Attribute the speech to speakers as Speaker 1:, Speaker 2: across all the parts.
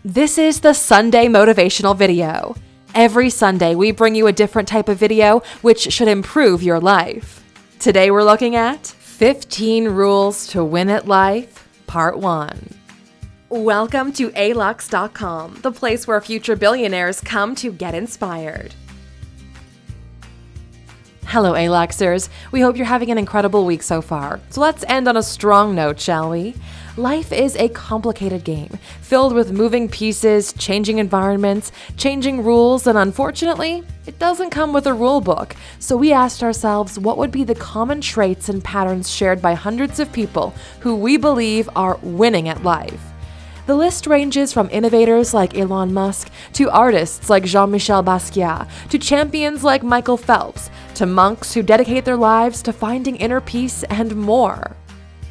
Speaker 1: This is the Sunday Motivational Video. Every Sunday, we bring you a different type of video which should improve your life. Today, we're looking at 15 Rules to Win at Life, Part 1. Welcome to Alux.com, the place where future billionaires come to get inspired. Hello, Aluxers. We hope you're having an incredible week so far. So let's end on a strong note, shall we? Life is a complicated game, filled with moving pieces, changing environments, changing rules, and unfortunately, it doesn't come with a rule book. So we asked ourselves what would be the common traits and patterns shared by hundreds of people who we believe are winning at life. The list ranges from innovators like Elon Musk, to artists like Jean-Michel Basquiat, to champions like Michael Phelps, to monks who dedicate their lives to finding inner peace, and more.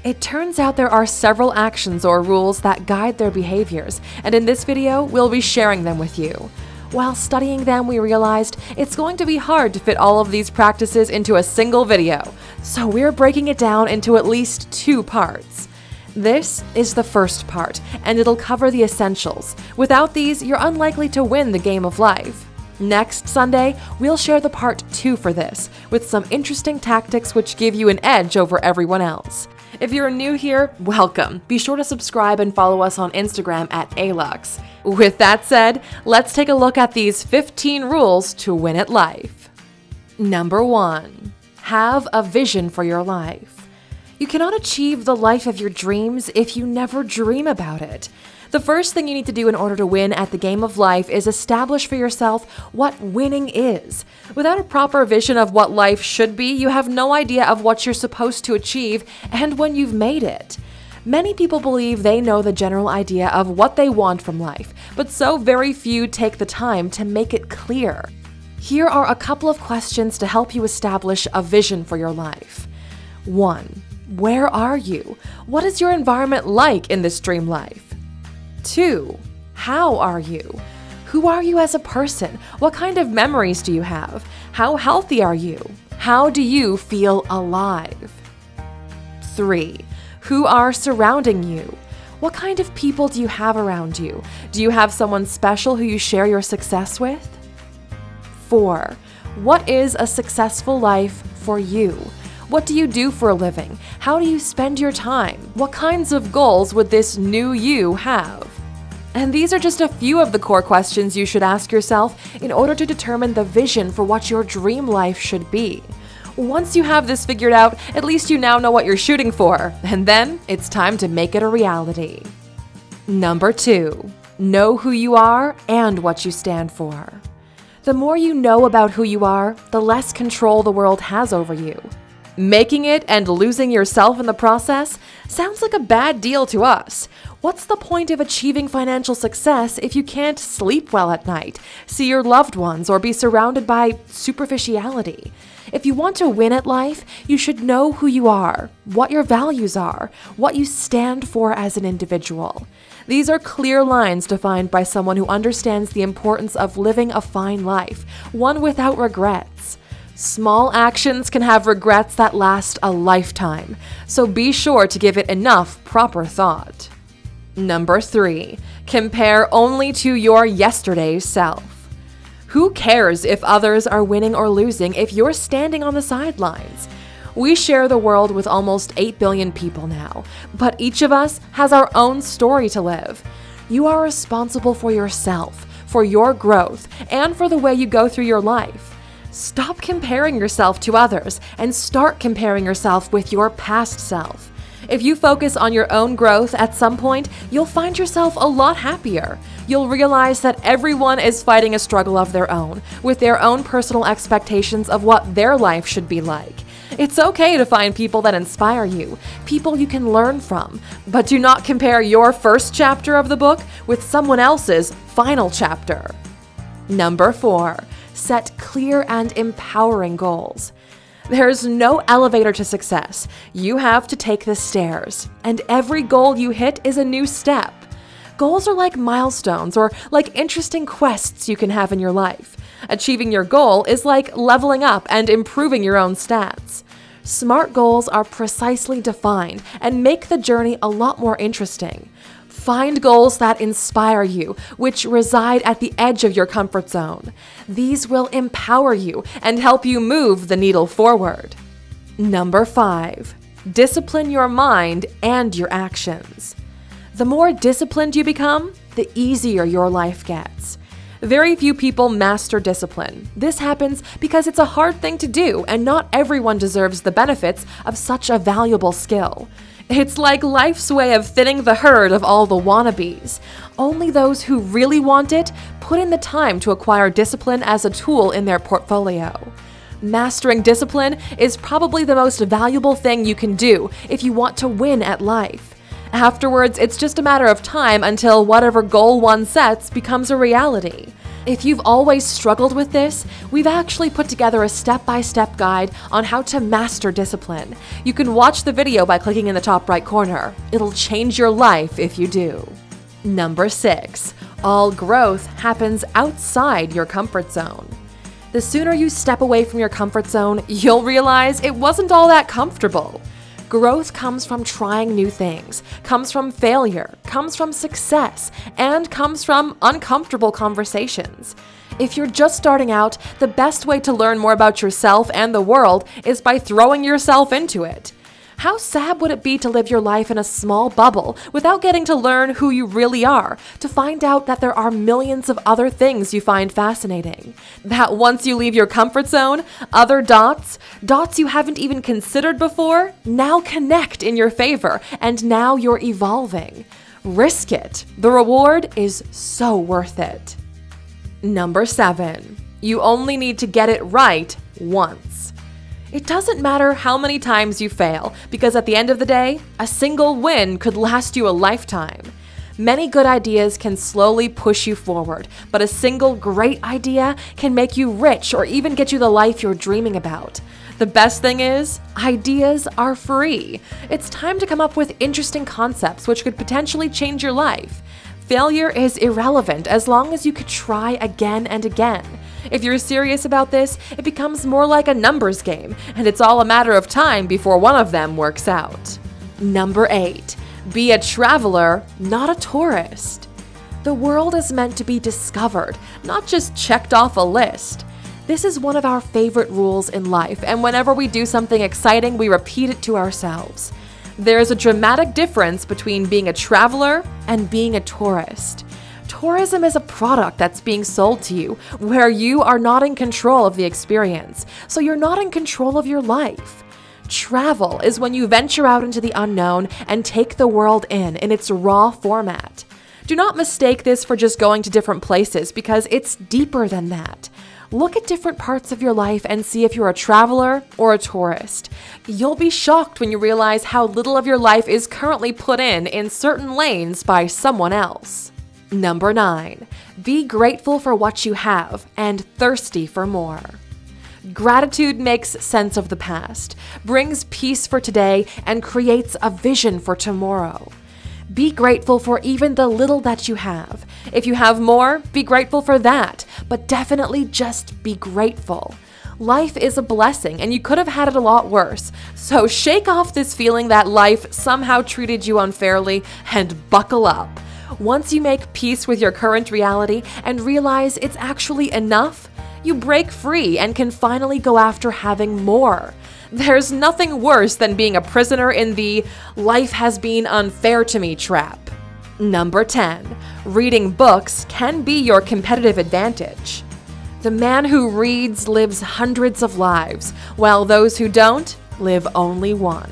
Speaker 1: It turns out there are several actions or rules that guide their behaviors, and in this video, we'll be sharing them with you. While studying them, we realized it's going to be hard to fit all of these practices into a single video, so we're breaking it down into at least 2 parts. This is the first part, and it'll cover the essentials. Without these, you're unlikely to win the game of life. Next Sunday, we'll share the part 2 for this, with some interesting tactics which give you an edge over everyone else. If you're new here, welcome. Be sure to subscribe and follow us on Instagram at Alux. With that said, let's take a look at these 15 rules to win at life. Number 1. Have a vision for your life. You cannot achieve the life of your dreams if you never dream about it. The first thing you need to do in order to win at the game of life is establish for yourself what winning is. Without a proper vision of what life should be, you have no idea of what you're supposed to achieve and when you've made it. Many people believe they know the general idea of what they want from life, but so very few take the time to make it clear. Here are a couple of questions to help you establish a vision for your life. 1. Where are you? What is your environment like in this dream life? 2. How are you? Who are you as a person? What kind of memories do you have? How healthy are you? How do you feel alive? 3. Who are surrounding you? What kind of people do you have around you? Do you have someone special who you share your success with? 4. What is a successful life for you? What do you do for a living? How do you spend your time? What kinds of goals would this new you have? And these are just a few of the core questions you should ask yourself in order to determine the vision for what your dream life should be. Once you have this figured out, at least you now know what you're shooting for, and then it's time to make it a reality. Number 2. Know who you are and what you stand for. The more you know about who you are, the less control the world has over you. Making it and losing yourself in the process sounds like a bad deal to us. What's the point of achieving financial success if you can't sleep well at night, see your loved ones, or be surrounded by superficiality? If you want to win at life, you should know who you are, what your values are, what you stand for as an individual. These are clear lines defined by someone who understands the importance of living a fine life, one without regrets. Small actions can have regrets that last a lifetime, so be sure to give it enough proper thought. Number 3. Compare only to your yesterday's self. Who cares if others are winning or losing if you're standing on the sidelines? We share the world with almost 8 billion people now, but each of us has our own story to live. You are responsible for yourself, for your growth, and for the way you go through your life. Stop comparing yourself to others and start comparing yourself with your past self. If you focus on your own growth at some point, you'll find yourself a lot happier. You'll realize that everyone is fighting a struggle of their own, with their own personal expectations of what their life should be like. It's okay to find people that inspire you, people you can learn from, but do not compare your first chapter of the book with someone else's final chapter. Number 4. Set clear and empowering goals. There's no elevator to success. You have to take the stairs, and every goal you hit is a new step. Goals are like milestones or like interesting quests you can have in your life. Achieving your goal is like leveling up and improving your own stats. Smart goals are precisely defined and make the journey a lot more interesting. Find goals that inspire you, which reside at the edge of your comfort zone. These will empower you and help you move the needle forward. Number 5, discipline your mind and your actions. The more disciplined you become, the easier your life gets. Very few people master discipline. This happens because it's a hard thing to do, and not everyone deserves the benefits of such a valuable skill. It's like life's way of thinning the herd of all the wannabes. Only those who really want it put in the time to acquire discipline as a tool in their portfolio. Mastering discipline is probably the most valuable thing you can do if you want to win at life. Afterwards, it's just a matter of time until whatever goal one sets becomes a reality. If you've always struggled with this, we've actually put together a step-by-step guide on how to master discipline. You can watch the video by clicking in the top right corner. It'll change your life if you do. Number 6, all growth happens outside your comfort zone. The sooner you step away from your comfort zone, you'll realize it wasn't all that comfortable. Growth comes from trying new things, comes from failure, comes from success, and comes from uncomfortable conversations. If you're just starting out, the best way to learn more about yourself and the world is by throwing yourself into it. How sad would it be to live your life in a small bubble without getting to learn who you really are, to find out that there are millions of other things you find fascinating? That once you leave your comfort zone, other dots you haven't even considered before, now connect in your favor, and now you're evolving. Risk it. The reward is so worth it. Number 7, you only need to get it right once. It doesn't matter how many times you fail, because at the end of the day, a single win could last you a lifetime. Many good ideas can slowly push you forward, but a single great idea can make you rich or even get you the life you're dreaming about. The best thing is, ideas are free. It's time to come up with interesting concepts which could potentially change your life. Failure is irrelevant as long as you could try again and again. If you're serious about this, it becomes more like a numbers game, and it's all a matter of time before one of them works out. Number 8, be a traveler, not a tourist. The world is meant to be discovered, not just checked off a list. This is one of our favorite rules in life, and whenever we do something exciting, we repeat it to ourselves. There's a dramatic difference between being a traveler and being a tourist. Tourism is a product that's being sold to you, where you are not in control of the experience, so you're not in control of your life. Travel is when you venture out into the unknown and take the world in its raw format. Do not mistake this for just going to different places, because it's deeper than that. Look at different parts of your life and see if you're a traveler or a tourist. You'll be shocked when you realize how little of your life is currently put in certain lanes by someone else. Number 9, be grateful for what you have and thirsty for more. Gratitude makes sense of the past, brings peace for today, and creates a vision for tomorrow. Be grateful for even the little that you have. If you have more, be grateful for that, but definitely just be grateful. Life is a blessing, and you could have had it a lot worse. So shake off this feeling that life somehow treated you unfairly and buckle up. Once you make peace with your current reality and realize it's actually enough, you break free and can finally go after having more. There's nothing worse than being a prisoner in the "life has been unfair to me" trap. Number 10, reading books can be your competitive advantage. The man who reads lives hundreds of lives, while those who don't live only one.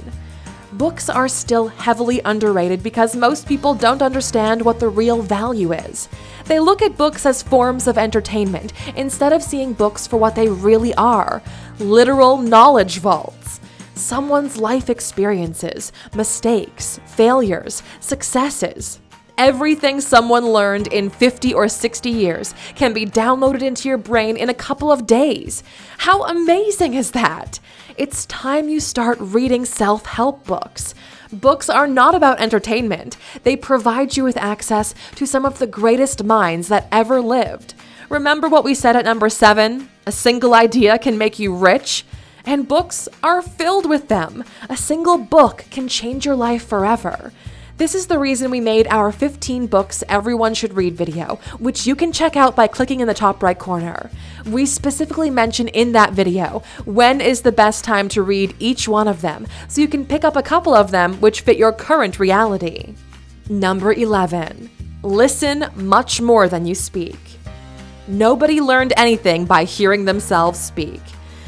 Speaker 1: Books are still heavily underrated because most people don't understand what the real value is. They look at books as forms of entertainment instead of seeing books for what they really are: literal knowledge vaults. Someone's life experiences, mistakes, failures, successes. Everything someone learned in 50 or 60 years can be downloaded into your brain in a couple of days. How amazing is that? It's time you start reading self-help books. Books are not about entertainment. They provide you with access to some of the greatest minds that ever lived. Remember what we said at number 7? A single idea can make you rich? And books are filled with them. A single book can change your life forever. This is the reason we made our 15 books everyone should read video, which you can check out by clicking in the top right corner. We specifically mention in that video when is the best time to read each one of them, so you can pick up a couple of them which fit your current reality. Number 11. Listen much more than you speak. Nobody learned anything by hearing themselves speak.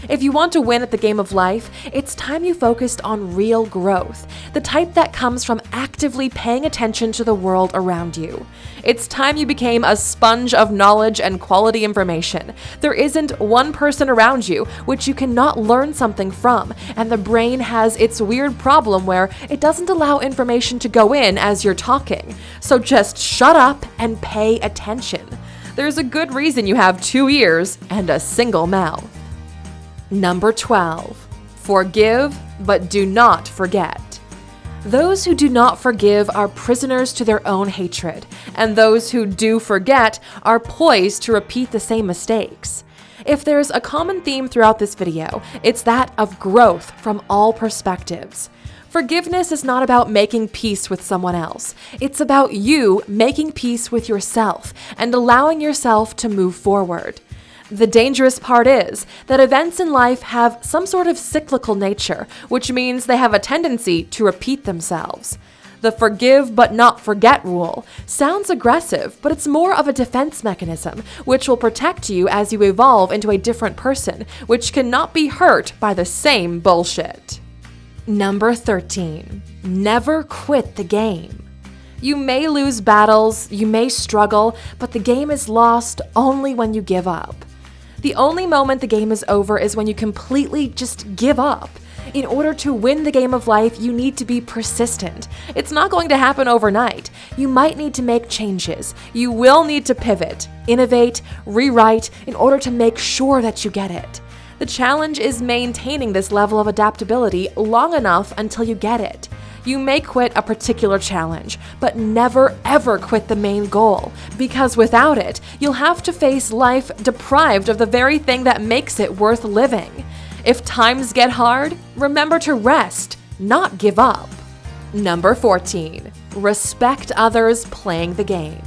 Speaker 1: If you want to win at the game of life, it's time you focused on real growth, the type that comes from actively paying attention to the world around you. It's time you became a sponge of knowledge and quality information. There isn't one person around you which you cannot learn something from, and the brain has its weird problem where it doesn't allow information to go in as you're talking. So just shut up and pay attention. There's a good reason you have 2 ears and a single mouth. Number 12. Forgive, but do not forget. Those who do not forgive are prisoners to their own hatred, and those who do forget are poised to repeat the same mistakes. If there's a common theme throughout this video, it's that of growth from all perspectives. Forgiveness is not about making peace with someone else. It's about you making peace with yourself and allowing yourself to move forward. The dangerous part is that events in life have some sort of cyclical nature, which means they have a tendency to repeat themselves. The forgive but not forget rule sounds aggressive, but it's more of a defense mechanism, which will protect you as you evolve into a different person, which cannot be hurt by the same bullshit. Number 13. Never quit the game. You may lose battles, you may struggle, but the game is lost only when you give up. The only moment the game is over is when you completely just give up. In order to win the game of life, you need to be persistent. It's not going to happen overnight. You might need to make changes. You will need to pivot, innovate, rewrite in order to make sure that you get it. The challenge is maintaining this level of adaptability long enough until you get it. You may quit a particular challenge, but never ever quit the main goal, because without it, you'll have to face life deprived of the very thing that makes it worth living. If times get hard, remember to rest, not give up. Number 14. Respect others playing the game.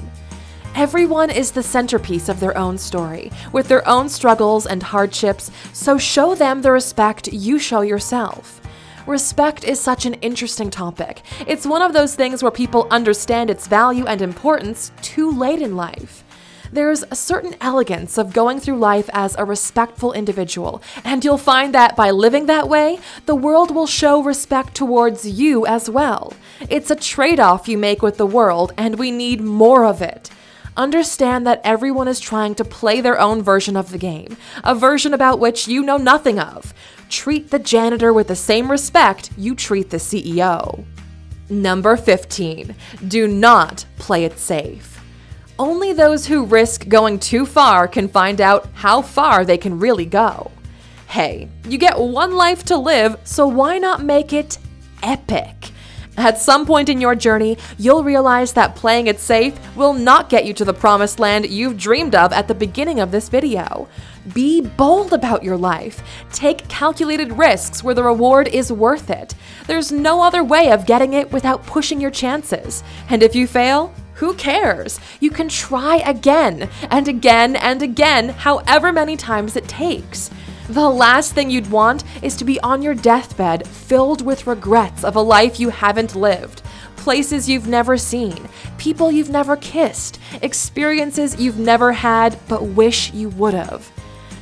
Speaker 1: Everyone is the centerpiece of their own story, with their own struggles and hardships, so show them the respect you show yourself. Respect is such an interesting topic. It's one of those things where people understand its value and importance too late in life. There's a certain elegance of going through life as a respectful individual, and you'll find that by living that way, the world will show respect towards you as well. It's a trade-off you make with the world, and we need more of it. Understand that everyone is trying to play their own version of the game, a version about which you know nothing of. Treat the janitor with the same respect you treat the CEO. Number 15. Do not play it safe. Only those who risk going too far can find out how far they can really go. Hey, you get one life to live, so why not make it epic? At some point in your journey, you'll realize that playing it safe will not get you to the promised land you've dreamed of at the beginning of this video. Be bold about your life. Take calculated risks where the reward is worth it. There's no other way of getting it without pushing your chances. And if you fail, who cares? You can try again and again and again, however many times it takes. The last thing you'd want is to be on your deathbed filled with regrets of a life you haven't lived, places you've never seen, people you've never kissed, experiences you've never had but wish you would have.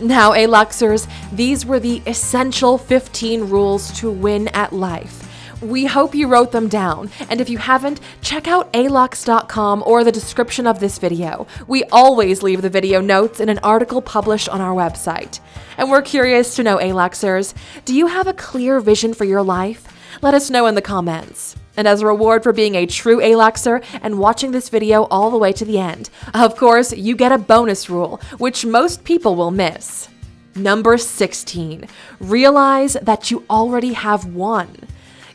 Speaker 1: Now, Aluxers, these were the essential 15 rules to win at life. We hope you wrote them down, and if you haven't, check out Alux.com or the description of this video. We always leave the video notes in an article published on our website. And we're curious to know, Aluxers, do you have a clear vision for your life? Let us know in the comments. And as a reward for being a true Aluxer and watching this video all the way to the end, of course, you get a bonus rule, which most people will miss. Number 16. Realize that you already have won.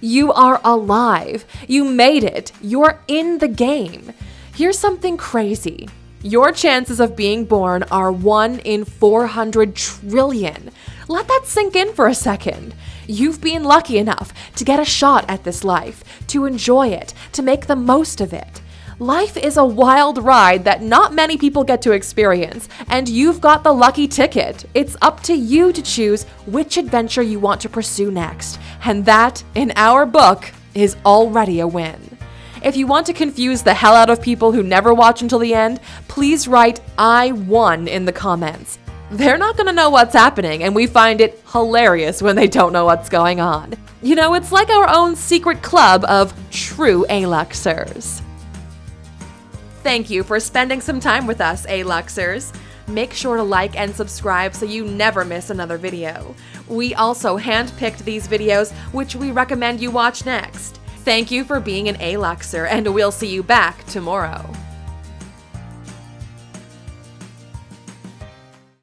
Speaker 1: You are alive. You made it. You're in the game. Here's something crazy. Your chances of being born are 1 in 400 trillion. Let that sink in for a second. You've been lucky enough to get a shot at this life, to enjoy it, to make the most of it. Life is a wild ride that not many people get to experience, and you've got the lucky ticket. It's up to you to choose which adventure you want to pursue next, and that, in our book, is already a win. If you want to confuse the hell out of people who never watch until the end, please write "I won" in the comments. They're not gonna know what's happening, and we find it hilarious when they don't know what's going on. You know, it's like our own secret club of true Aluxers. Thank you for spending some time with us, Aluxers. Make sure to like and subscribe so you never miss another video. We also handpicked these videos, which we recommend you watch next. Thank you for being an Aluxer, and we'll see you back tomorrow.